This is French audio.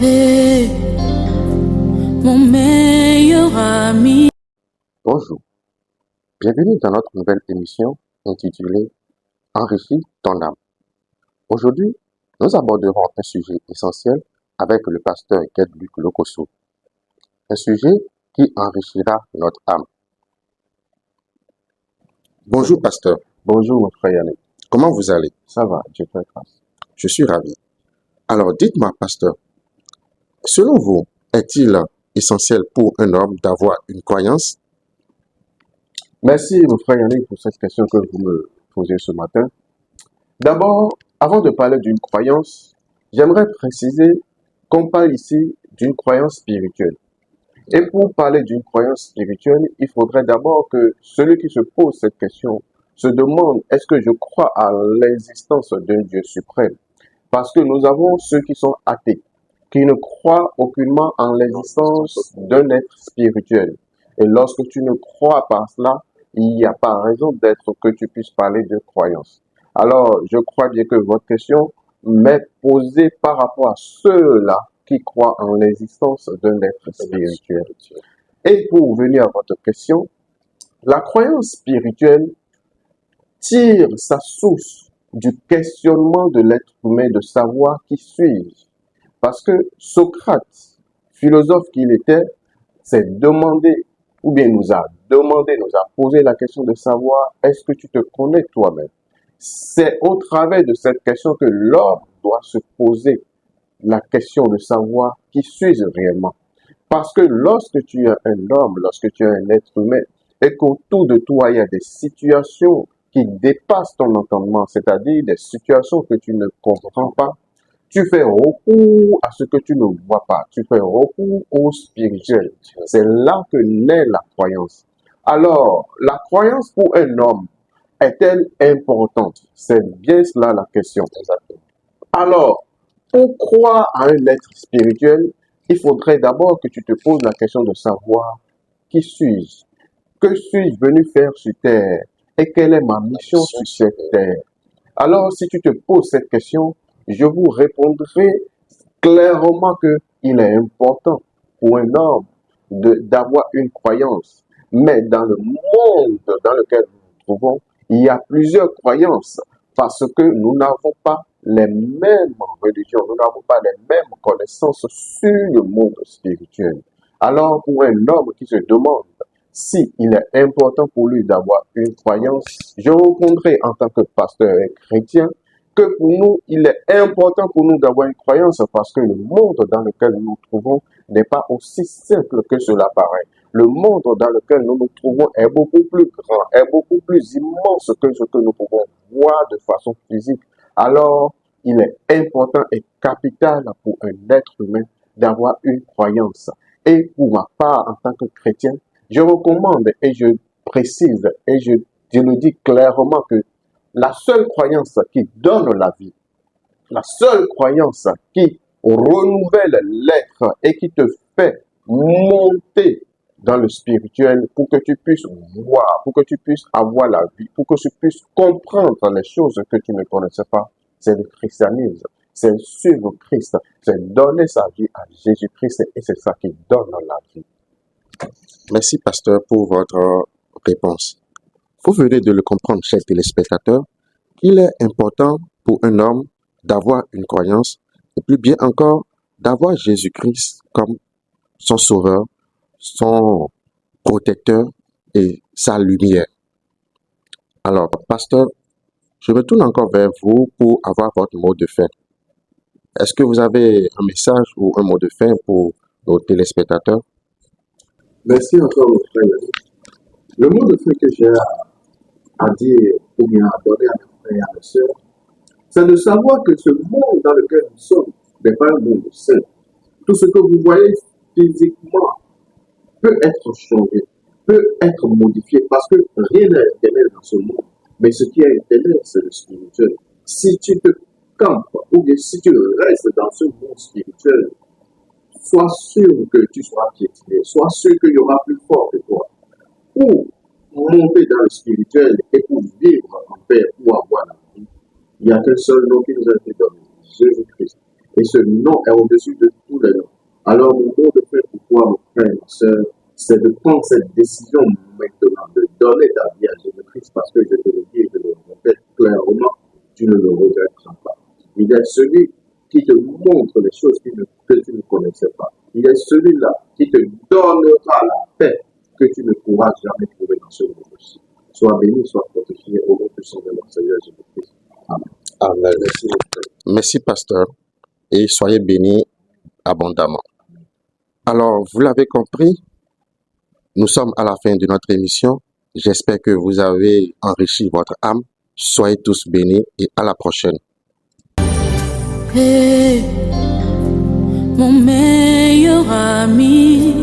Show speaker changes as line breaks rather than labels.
paix, mon meilleur ami.
Bonjour, bienvenue dans notre nouvelle émission intitulée Enrichis ton âme. Aujourd'hui, nous aborderons un sujet essentiel avec le pasteur Gued-Luc Lokosso. Un sujet qui enrichira notre âme. Bonjour pasteur.
Bonjour mon frère Yannick.
Comment vous allez?
Ça va, Dieu fait grâce.
Je suis ravi. Alors dites-moi pasteur, selon vous, est-il essentiel pour un homme d'avoir une croyance?
Merci mon frère Yannick pour cette question que vous me posez ce matin. D'abord, avant de parler d'une croyance, j'aimerais préciser qu'on parle ici d'une croyance spirituelle. Et pour parler d'une croyance spirituelle, il faudrait d'abord que celui qui se pose cette question se demande, est-ce que je crois à l'existence d'un Dieu suprême? Parce que nous avons ceux qui sont athées, qui ne croient aucunement en l'existence d'un être spirituel. Et lorsque tu ne crois pas cela, il n'y a pas raison d'être que tu puisses parler de croyance. Alors, je crois bien que votre question m'est posée par rapport à ceux-là qui croient en l'existence d'un être spirituel. Et pour venir à votre question, la croyance spirituelle tire sa source du questionnement de l'être humain de savoir qui suis-je. Parce que Socrate, philosophe qu'il était, s'est demandé, ou bien nous a posé la question de savoir est-ce que tu te connais toi-même. C'est au travers de cette question que l'homme doit se poser la question de savoir qui suis-je réellement. Parce que lorsque tu es un homme, lorsque tu es un être humain, et qu'autour de toi il y a des situations qui dépassent ton entendement, c'est-à-dire des situations que tu ne comprends pas, tu fais recours à ce que tu ne vois pas, tu fais recours au spirituel. C'est là que naît la croyance. Alors, la croyance pour un homme est-elle importante? C'est bien cela la question. Alors, pour croire à un être spirituel, il faudrait d'abord que tu te poses la question de savoir qui suis-je? Que suis-je venu faire sur terre? Et quelle est ma mission sur cette terre? Alors, si tu te poses cette question, je vous répondrai clairement qu'il est important pour un homme d'avoir une croyance. Mais dans le monde dans lequel nous nous trouvons, il y a plusieurs croyances parce que nous n'avons pas les mêmes religions, nous n'avons pas les mêmes connaissances sur le monde spirituel. Alors, pour un homme qui se demande s'il est important pour lui d'avoir une croyance, je répondrai en tant que pasteur et chrétien que pour nous, il est important pour nous d'avoir une croyance parce que le monde dans lequel nous nous trouvons n'est pas aussi simple que cela paraît. Le monde dans lequel nous nous trouvons est beaucoup plus grand, est beaucoup plus immense que ce que nous pouvons voir de façon physique. Alors, il est important et capital pour un être humain d'avoir une croyance. Et pour ma part, en tant que chrétien, je recommande et je précise et je le dis clairement que la seule croyance qui donne la vie, la seule croyance qui renouvelle l'être et qui te fait monter dans le spirituel pour que tu puisses voir, pour que tu puisses avoir la vie, pour que tu puisses comprendre les choses que tu ne connaissais pas, c'est le christianisme. C'est suivre Christ, c'est donner sa vie à Jésus-Christ et c'est ça qui donne la vie.
Merci pasteur pour votre réponse. Vous venez de le comprendre, chers téléspectateurs, qu'il est important pour un homme d'avoir une croyance et plus bien encore d'avoir Jésus-Christ comme son sauveur, son protecteur et sa lumière. Alors, pasteur, je me tourne encore vers vous pour avoir votre mot de fin. Est-ce que vous avez un message ou un mot de fin pour nos téléspectateurs?
Merci encore, mon frère. Le mot de fin que j'ai à dire ou bien à donner à mes frères et à mes sœurs, c'est de savoir que ce monde dans lequel nous sommes n'est pas un monde sain. Tout ce que vous voyez physiquement peut être changé, peut être modifié, parce que rien n'est éternel dans ce monde. Mais ce qui est éternel, c'est le spirituel. Si tu te campes, ou bien si tu restes dans ce monde spirituel, sois sûr que tu seras piétiné, sois sûr qu'il y aura plus fort que toi. Pour monter dans le spirituel et pour vivre en paix, pour avoir la vie, il n'y a qu'un seul nom qui nous a été donné, Jésus-Christ. Et ce nom est au-dessus de tous les noms. Alors, mon mot de fin pour toi, mon frère et ma soeur, c'est de prendre cette décision maintenant, de donner ta vie à Jésus-Christ, parce que je te le dis et je le répète clairement, tu ne le regretteras pas. Il est celui qui te montre les choses que tu ne connaissais pas. Il est celui-là qui te donnera la paix que tu ne pourras jamais trouver dans ce monde aussi. Sois béni, sois protégé au nom puissant de notre Seigneur Jésus-Christ. Amen.
Amen.
Merci, mon frère.
Merci, pasteur, et soyez bénis abondamment. Alors, vous l'avez compris, nous sommes à la fin de notre émission. J'espère que vous avez enrichi votre âme. Soyez tous bénis et à la prochaine.
Hey, mon meilleur ami.